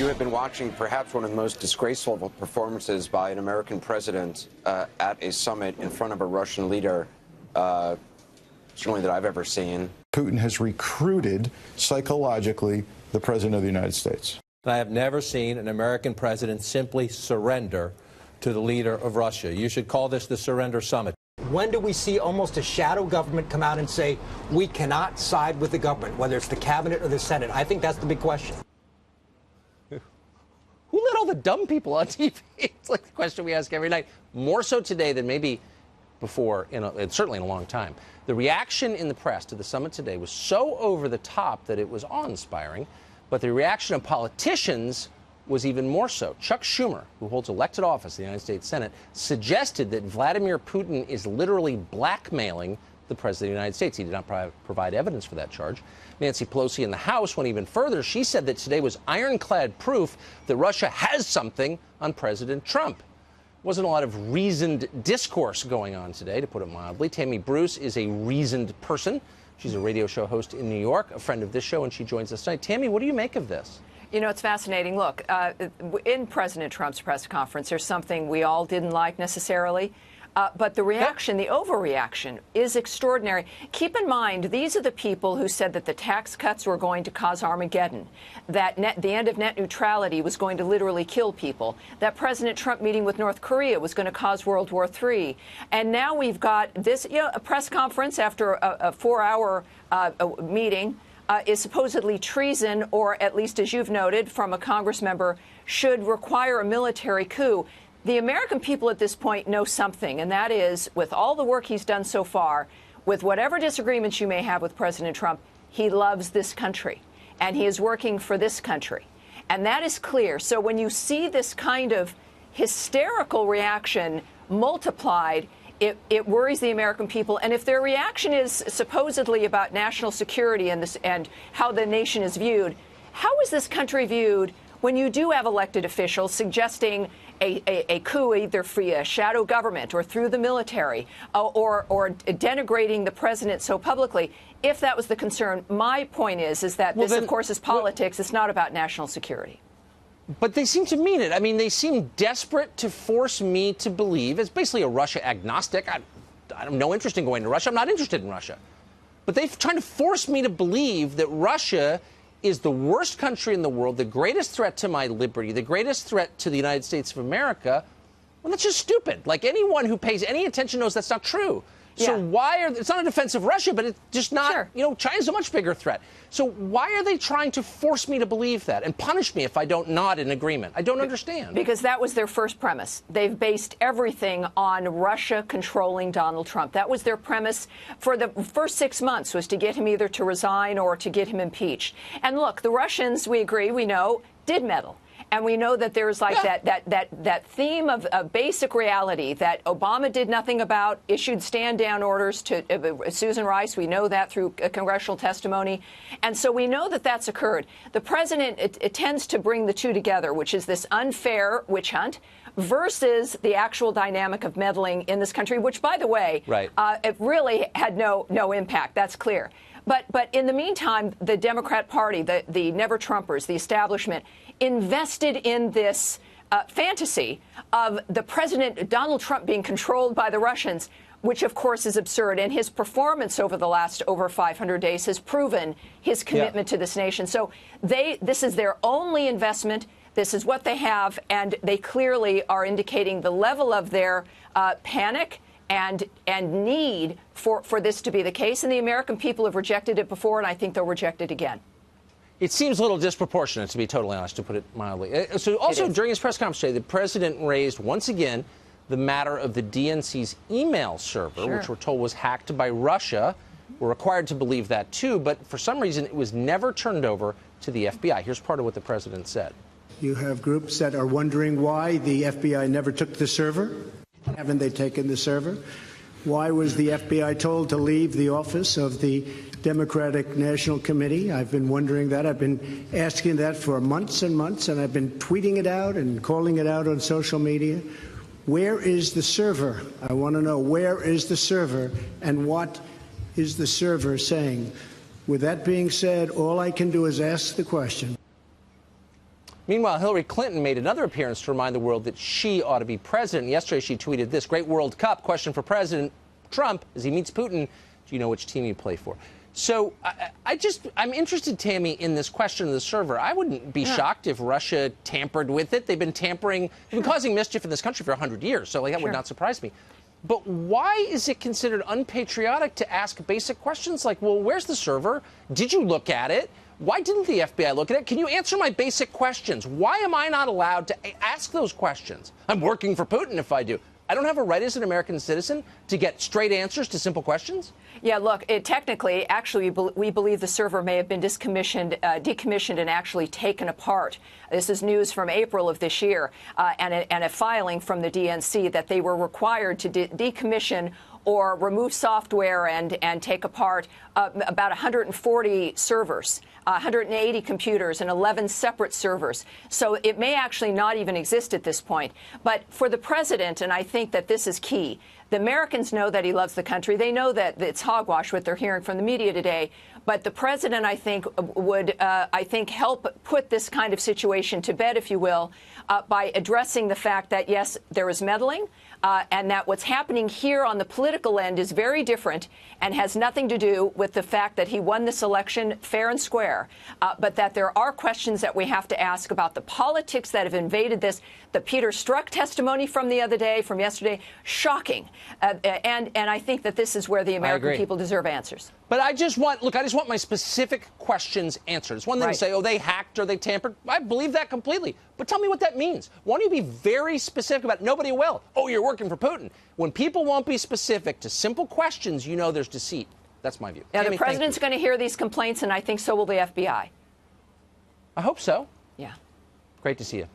you have been watching perhaps one of the most disgraceful performances by an American president at a summit in front of a Russian leader, certainly that I've ever seen. Putin has recruited psychologically the president of the United States. I have never seen an American president simply surrender to the leader of Russia. You should call this the Surrender Summit. When do we see almost a shadow government come out and say, we cannot side with the government, whether it's the cabinet or the Senate? I think that's the big question. Who let all the dumb people on TV? It's like the question we ask every night. More so today than maybe before, certainly in a long time. The reaction in the press to the summit today was so over the top that it was awe-inspiring, but the reaction of politicians was even more so. Chuck Schumer, who holds elected office in the United States Senate, suggested that Vladimir Putin is literally blackmailing the President of the United States. He did not provide evidence for that charge. Nancy Pelosi in the House went even further. She said that today was ironclad proof that Russia has something on President Trump. Wasn't a lot of reasoned discourse going on today, to put it mildly. Tammy Bruce is a reasoned person. She's a radio show host in New York, a friend of this show, and she joins us tonight. Tammy, what do you make of this? You know, it's fascinating. Look, in President Trump's press conference, there's something we all didn't like necessarily. But the reaction, the overreaction, is extraordinary. Keep in mind, these are the people who said that the tax cuts were going to cause Armageddon, that the end of net neutrality was going to literally kill people, that President Trump meeting with North Korea was going to cause World War III. And now we've got this, a press conference after a 4-hour meeting is supposedly treason, or at least, as you've noted, from a Congress member, should require a military coup. The American people at this point know something, and that is, with all the work he's done so far, with whatever disagreements you may have with President Trump, he loves this country, and he is working for this country. And that is clear. So when you see this kind of hysterical reaction multiplied, it worries the American people. And if their reaction is supposedly about national security and how the nation is viewed, how is this country viewed when you do have elected officials suggesting a coup either via shadow government or through the military or denigrating the president so publicly? If that was the concern, my point is that this, of course, is politics. It's not about national security. But they seem to mean it. I mean, they seem desperate to force me to believe. It's basically a Russia agnostic. I have no interest in going to Russia. I'm not interested in Russia. But they're trying to force me to believe that Russia is the worst country in the world, the greatest threat to my liberty, the greatest threat to the United States of America. Well, that's just stupid. Like, anyone who pays any attention knows that's not true. So it's not a defense of Russia, but it's just not, China's a much bigger threat. So why are they trying to force me to believe that and punish me if I don't nod in agreement? I don't understand. Because that was their first premise. They've based everything on Russia controlling Donald Trump. That was their premise for the first 6 months, was to get him either to resign or to get him impeached. And look, the Russians, we agree, we know, did meddle. And we know that there's like that theme of basic reality that Obama did nothing about, issued stand-down orders to Susan Rice. We know that through congressional testimony. And so we know that that's occurred. The president it tends to bring the two together, which is this unfair witch hunt versus the actual dynamic of meddling in this country, which, by the way, it really had no impact. That's clear. But in the meantime, the Democrat Party, the never-Trumpers, the establishment, invested in this fantasy of the president, Donald Trump, being controlled by the Russians, which, of course, is absurd. And his performance over the last over 500 days has proven his commitment to this nation. So this is their only investment. This is what they have. And they clearly are indicating the level of their panic and need for this to be the case. And the American people have rejected it before, and I think they'll reject it again. It seems a little disproportionate, to be totally honest, to put it mildly. So also during his press conference today, the president raised once again the matter of the DNC's email server, which we're told was hacked by Russia. We're required to believe that, too. But for some reason, it was never turned over to the FBI. Here's part of what the president said. You have groups that are wondering why the FBI never took the server. Haven't they taken the server? Why was the FBI told to leave the office of the Democratic National Committee? I've been wondering that. I've been asking that for months and months, and I've been tweeting it out and calling it out on social media. Where is the server? I want to know, where is the server, and what is the server saying? With that being said, all I can do is ask the question. Meanwhile, Hillary Clinton made another appearance to remind the world that she ought to be president. Yesterday, she tweeted this: "Great World Cup. Question for President Trump as he meets Putin. Do you know which team you play for?" So I'm interested, Tammy, in this question of the server. I wouldn't be shocked if Russia tampered with it. They've been causing mischief in this country for 100 years. So that would not surprise me. But why is it considered unpatriotic to ask basic questions like, well, where's the server? Did you look at it? Why didn't the FBI look at it? Can you answer my basic questions? Why am I not allowed to ask those questions? I'm working for Putin if I do. I don't have a right as an American citizen to get straight answers to simple questions? Yeah, look, technically, actually, we believe the server may have been decommissioned and actually taken apart. This is news from April of this year, and a filing from the DNC that they were required to decommission or remove software and take apart about 140 servers, 180 computers, and 11 separate servers. So it may actually not even exist at this point. But for the president, and I think that this is key, the Americans know that he loves the country. They know that it's hogwash what they're hearing from the media today. But the president, I think, would, help put this kind of situation to bed, if you will, by addressing the fact that, yes, there is meddling, and that what's happening here on the political end is very different and has nothing to do with the fact that he won this election fair and square, but that there are questions that we have to ask about the politics that have invaded this. The Peter Strzok testimony from yesterday, shocking. And I think that this is where the American people deserve answers. But I just want my specific questions answered. It's one thing to say, oh, they hacked or they tampered. I believe that completely. But tell me what that means. Why don't you be very specific about it? Nobody will. Oh, you're working for Putin. When people won't be specific to simple questions, you know there's deceit. That's my view. Yeah, Tammy, the president's going to hear these complaints, and I think so will the FBI. I hope so. Yeah. Great to see you.